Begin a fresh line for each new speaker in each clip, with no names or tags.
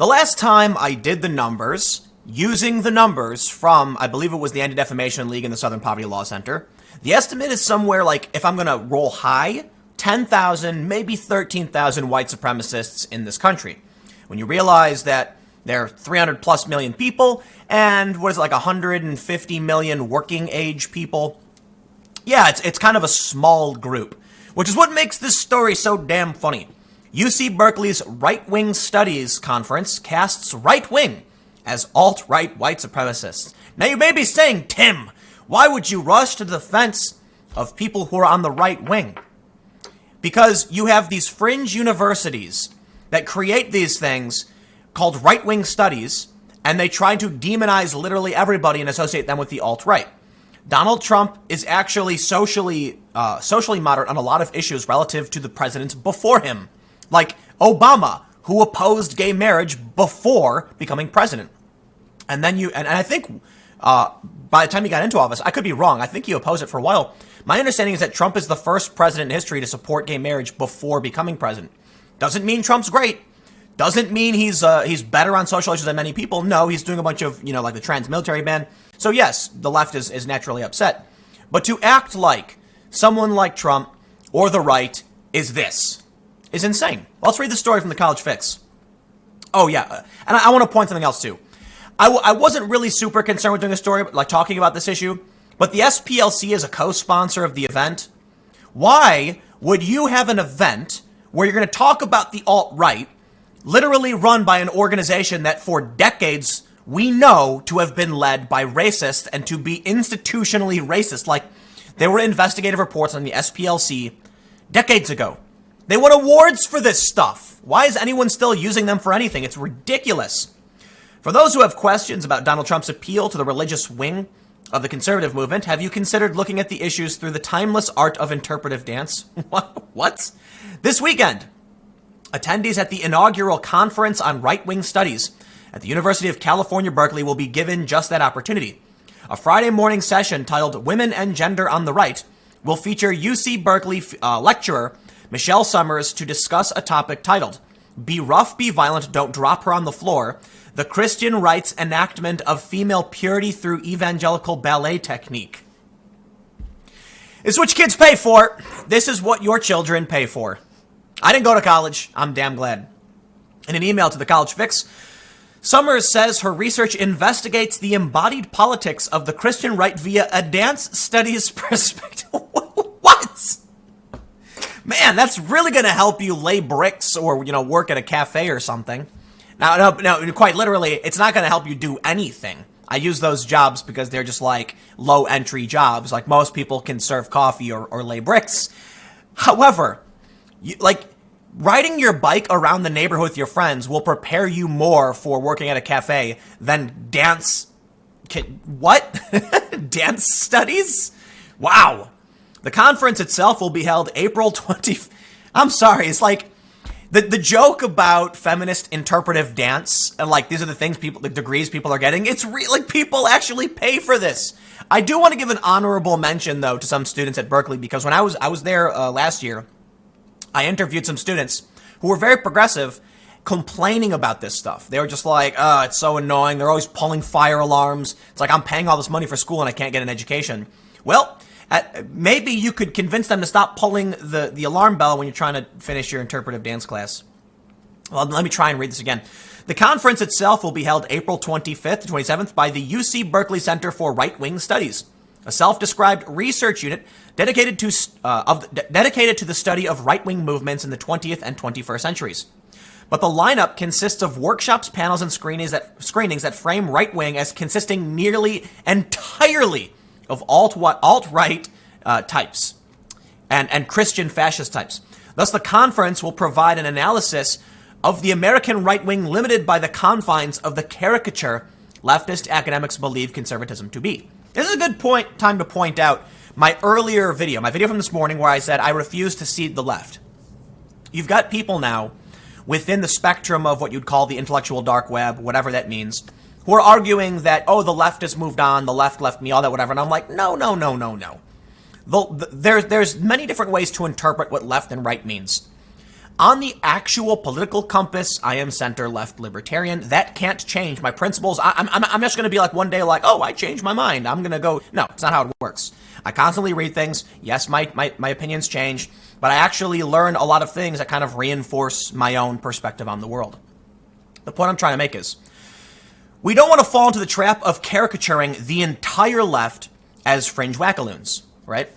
The last time I did the numbers, using the numbers from, I believe it was the Anti-Defamation League and the Southern Poverty Law Center, the estimate is somewhere like, if I'm going to roll high, 10,000, maybe 13,000 white supremacists in this country. When you realize that there are 300 plus million people and what is it, like 150 million working age people, yeah, it's kind of a small group, which is what makes this story so damn funny. UC Berkeley's Right-Wing Studies Conference casts right-wing as alt-right white supremacists. Now you may be saying, Tim, why would you rush to the defense of people who are on the right wing? Because you have these fringe universities that create these things called right-wing studies, and they try to demonize literally everybody and associate them with the alt-right. Donald Trump is actually socially moderate on a lot of issues relative to the presidents before him, like Obama, who opposed gay marriage before becoming president. And then and I think by the time he got into office, I could be wrong, I think he opposed it for a while. My understanding is that Trump is the first president in history to support gay marriage before becoming president. Doesn't mean Trump's great. Doesn't mean he's better on social issues than many people. No, he's doing a bunch of, like the trans military ban. So yes, the left is naturally upset. But to act like someone like Trump or the right is insane. Well, let's read the story from the College Fix. Oh yeah, and I want to point something else too. I wasn't really super concerned with doing a story, like talking about this issue, but the SPLC is a co-sponsor of the event. Why would you have an event where you're going to talk about the alt-right, literally run by an organization that for decades we know to have been led by racists and to be institutionally racist? Like, there were investigative reports on the SPLC decades ago. They won awards for this stuff. Why is anyone still using them for anything? It's ridiculous. For those who have questions about Donald Trump's appeal to the religious wing of the conservative movement, have you considered looking at the issues through the timeless art of interpretive dance? What? This weekend, attendees at the inaugural Conference on Right-Wing Studies at the University of California, Berkeley will be given just that opportunity. A Friday morning session titled Women and Gender on the Right will feature UC Berkeley lecturer Michelle Summers to discuss a topic titled Be Rough, Be Violent, Don't Drop Her on the Floor, the Christian Right's Enactment of Female Purity Through Evangelical Ballet Technique. It's what kids pay for. This is what your children pay for. I didn't go to college. I'm damn glad. In an email to the College Fix, Summers says her research investigates the embodied politics of the Christian right via a dance studies perspective. What? Man, that's really going to help you lay bricks or, work at a cafe or something. Now, no, quite literally, it's not going to help you do anything. I use those jobs because they're just like low entry jobs. Like most people can serve coffee or lay bricks. However, riding your bike around the neighborhood with your friends will prepare you more for working at a cafe than dance. What? Dance studies? Wow. The conference itself will be held April 20th. I'm sorry. It's like the joke about feminist interpretive dance and these are the degrees people are getting. It's people actually pay for this. I do want to give an honorable mention though to some students at Berkeley because when I was there last year, I interviewed some students who were very progressive, complaining about this stuff. They were just like, it's so annoying. They're always pulling fire alarms. It's like, I'm paying all this money for school and I can't get an education. Well, maybe you could convince them to stop pulling the alarm bell when you're trying to finish your interpretive dance class. Well, let me try and read this again. The conference itself will be held April 25th to 27th by the UC Berkeley Center for Right-Wing Studies, a self-described research unit dedicated to the study of right-wing movements in the 20th and 21st centuries. But the lineup consists of workshops, panels, and screenings that frame right-wing as consisting nearly entirely of alt-right types and Christian fascist types. Thus, the conference will provide an analysis of the American right wing limited by the confines of the caricature leftist academics believe conservatism to be. This is a good time to point out my earlier video, my video from this morning where I said I refuse to cede the left. You've got people now within the spectrum of what you'd call the intellectual dark web, whatever that means, who are arguing that, the left has moved on, the left left me, all that, whatever. And I'm like, no. There's many different ways to interpret what left and right means. On the actual political compass, I am center-left libertarian. That can't change my principles. I'm just going to be like one day like, oh, I changed my mind. I'm going to go. No, it's not how it works. I constantly read things. Yes, my opinions change, but I actually learn a lot of things that kind of reinforce my own perspective on the world. The point I'm trying to make is we don't want to fall into the trap of caricaturing the entire left as fringe wackaloons, right?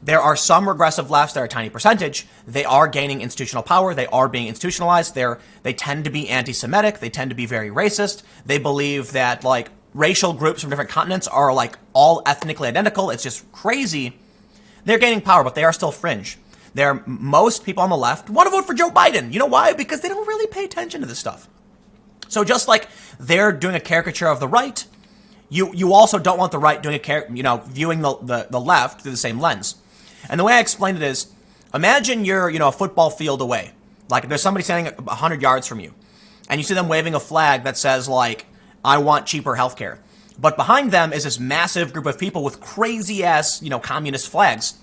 There are some regressive lefts that are a tiny percentage. They are gaining institutional power. They are being institutionalized. They tend to be anti-Semitic. They tend to be very racist. They believe that, like, racial groups from different continents are, like, all ethnically identical. It's just crazy. They're gaining power, but they are still fringe. Most people on the left want to vote for Joe Biden. You know why? Because they don't really pay attention to this stuff. So just like they're doing a caricature of the right, you also don't want the right doing viewing the left through the same lens. And the way I explained it is, imagine you're, a football field away. Like, there's somebody standing 100 yards from you, and you see them waving a flag that says, like, I want cheaper healthcare. But behind them is this massive group of people with crazy-ass, communist flags.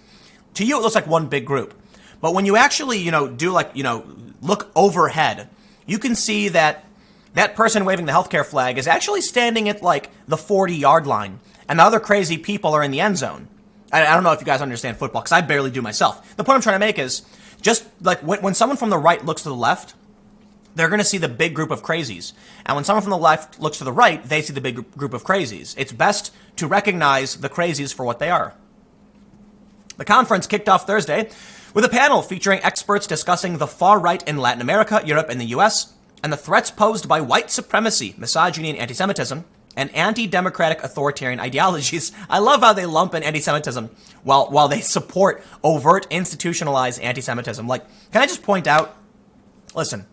To you, it looks like one big group. But when you actually, look overhead, you can see that that person waving the healthcare flag is actually standing at, like, the 40-yard line, and the other crazy people are in the end zone. I don't know if you guys understand football, because I barely do myself. The point I'm trying to make is, just like when someone from the right looks to the left, they're going to see the big group of crazies. And when someone from the left looks to the right, they see the big group of crazies. It's best to recognize the crazies for what they are. The conference kicked off Thursday with a panel featuring experts discussing the far right in Latin America, Europe, and the US, and the threats posed by white supremacy, misogyny, and anti-Semitism, and anti-democratic authoritarian ideologies. I love how they lump in anti-Semitism while they support overt institutionalized anti-Semitism. Like, can I just point out, listen,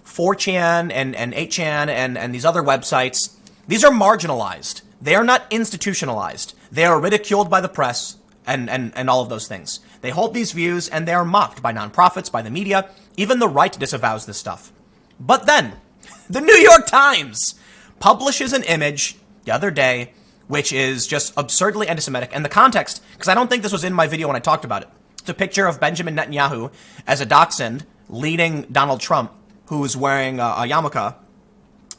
4chan and 8chan and these other websites, these are marginalized. They are not institutionalized. They are ridiculed by the press and all of those things. They hold these views and they are mocked by nonprofits, by the media. Even the right disavows this stuff. But then, the New York Times publishes an image the other day, which is just absurdly anti-Semitic. And the context, because I don't think this was in my video when I talked about it. It's a picture of Benjamin Netanyahu as a dachshund leading Donald Trump, who's wearing a yarmulke,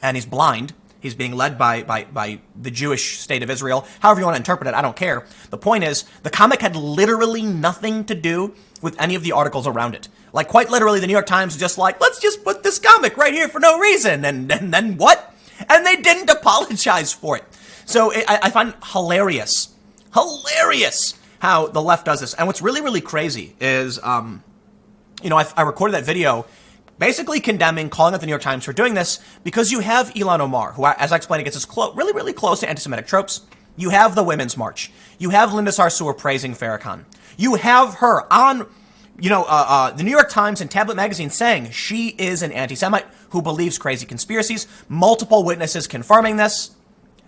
and he's blind. He's being led by the Jewish state of Israel. However you want to interpret it, I don't care. The point is, the comic had literally nothing to do with any of the articles around it. Like, quite literally, the New York Times was just like, let's just put this comic right here for no reason. And then what? And they didn't apologize for it. So I find hilarious how the left does this. And what's really, really crazy is, I recorded that video basically condemning, calling out the New York Times for doing this because you have Ilhan Omar, who, as I explained, gets us really, really close to anti-Semitic tropes. You have the Women's March. You have Linda Sarsour praising Farrakhan. You have her on, the New York Times and Tablet Magazine saying she is an anti-Semite who believes crazy conspiracies. Multiple witnesses confirming this.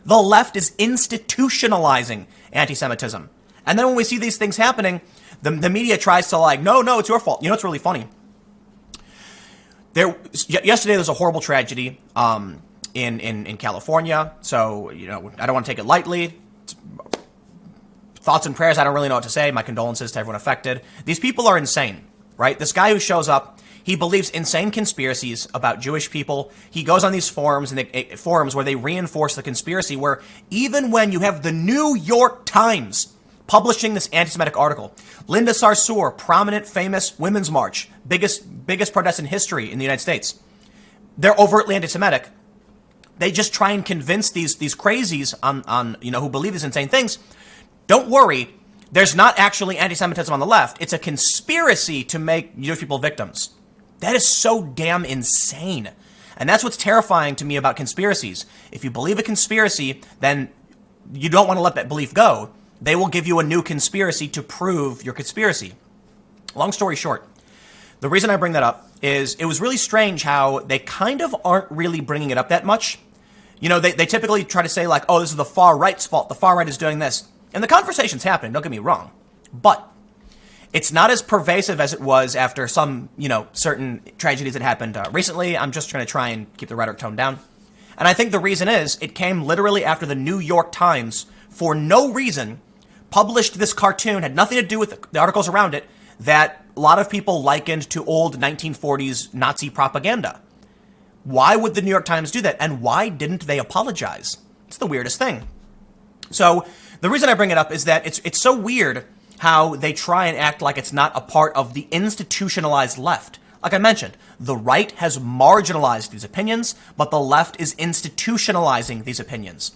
The left is institutionalizing anti-Semitism. And then when we see these things happening, the media tries to no, it's your fault. It's really funny. Yesterday there was a horrible tragedy in California. So, I don't want to take it lightly. Thoughts and prayers, I don't really know what to say. My condolences to everyone affected. These people are insane, right? This guy who shows up, he believes insane conspiracies about Jewish people. He goes on these forums where they reinforce the conspiracy, where even when you have the New York Times publishing this anti-Semitic article, Linda Sarsour, prominent, famous Women's March, biggest protest in history in the United States, they're overtly anti-Semitic. They just try and convince these crazies on who believe these insane things. Don't worry, there's not actually anti-Semitism on the left. It's a conspiracy to make Jewish people victims. That is so damn insane. And that's what's terrifying to me about conspiracies. If you believe a conspiracy, then you don't want to let that belief go. They will give you a new conspiracy to prove your conspiracy. Long story short, the reason I bring that up is it was really strange how they kind of aren't really bringing it up that much. They typically try to say oh, this is the far right's fault. The far right is doing this. And the conversations happen, don't get me wrong. But it's not as pervasive as it was after some, certain tragedies that happened recently. I'm just trying and keep the rhetoric tone down. And I think the reason is it came literally after the New York Times, for no reason, published this cartoon, had nothing to do with the articles around it, that a lot of people likened to old 1940s Nazi propaganda. Why would the New York Times do that? And why didn't they apologize? It's the weirdest thing. So the reason I bring it up is that it's so weird how they try and act like it's not a part of the institutionalized left. Like I mentioned, the right has marginalized these opinions, but the left is institutionalizing these opinions.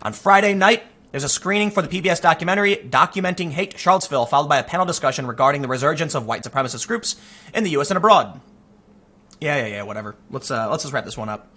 On Friday night, there's a screening for the PBS documentary Documenting Hate Charlottesville, followed by a panel discussion regarding the resurgence of white supremacist groups in the U.S. and abroad. Yeah, whatever. Let's just wrap this one up.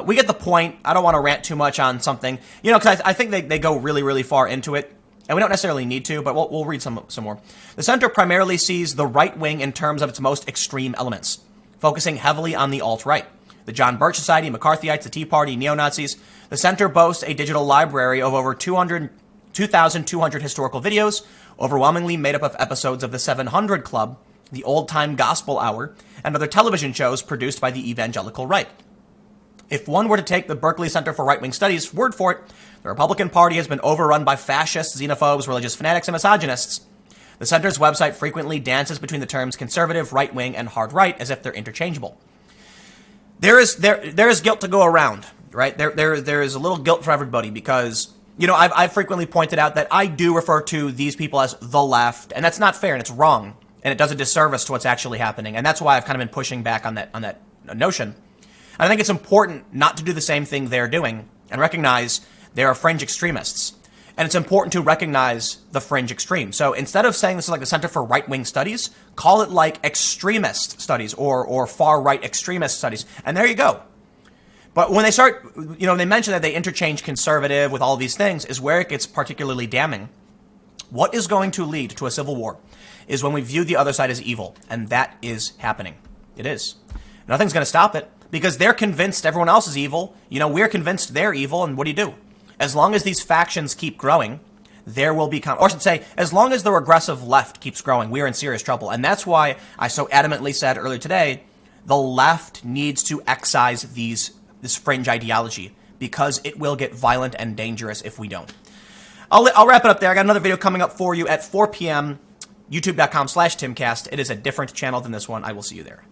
We get the point. I don't want to rant too much on something, because I think they go really, really far into it. And we don't necessarily need to, but we'll read some more. The center primarily sees the right wing in terms of its most extreme elements, focusing heavily on the alt-right. The John Birch Society, McCarthyites, the Tea Party, neo-Nazis. The center boasts a digital library of over 2,200 historical videos, overwhelmingly made up of episodes of the 700 Club, the Old Time Gospel Hour, and other television shows produced by the evangelical right. If one were to take the Berkeley Center for Right-Wing Studies' word for it, the Republican Party has been overrun by fascists, xenophobes, religious fanatics, and misogynists. The center's website frequently dances between the terms conservative, right-wing, and hard right as if they're interchangeable. There is guilt to go around, right? There is a little guilt for everybody because, I've frequently pointed out that I do refer to these people as the left, and that's not fair and it's wrong, and it does a disservice to what's actually happening, and that's why I've kind of been pushing back on that notion. I think it's important not to do the same thing they're doing and recognize they are fringe extremists. And it's important to recognize the fringe extreme. So instead of saying this is like the Center for Right-Wing Studies, call it like extremist studies or far-right extremist studies. And there you go. But when they start, they mention that they interchange conservative with all these things is where it gets particularly damning. What is going to lead to a civil war is when we view the other side as evil. And that is happening. It is. Nothing's going to stop it. Because they're convinced everyone else is evil. We're convinced they're evil, and what do? As long as these factions keep growing, there will be, or I should say, as long as the regressive left keeps growing, we're in serious trouble. And that's why I so adamantly said earlier today, the left needs to excise this fringe ideology, because it will get violent and dangerous if we don't. I'll wrap it up there. I got another video coming up for you at 4 p.m., youtube.com/Timcast. It is a different channel than this one. I will see you there.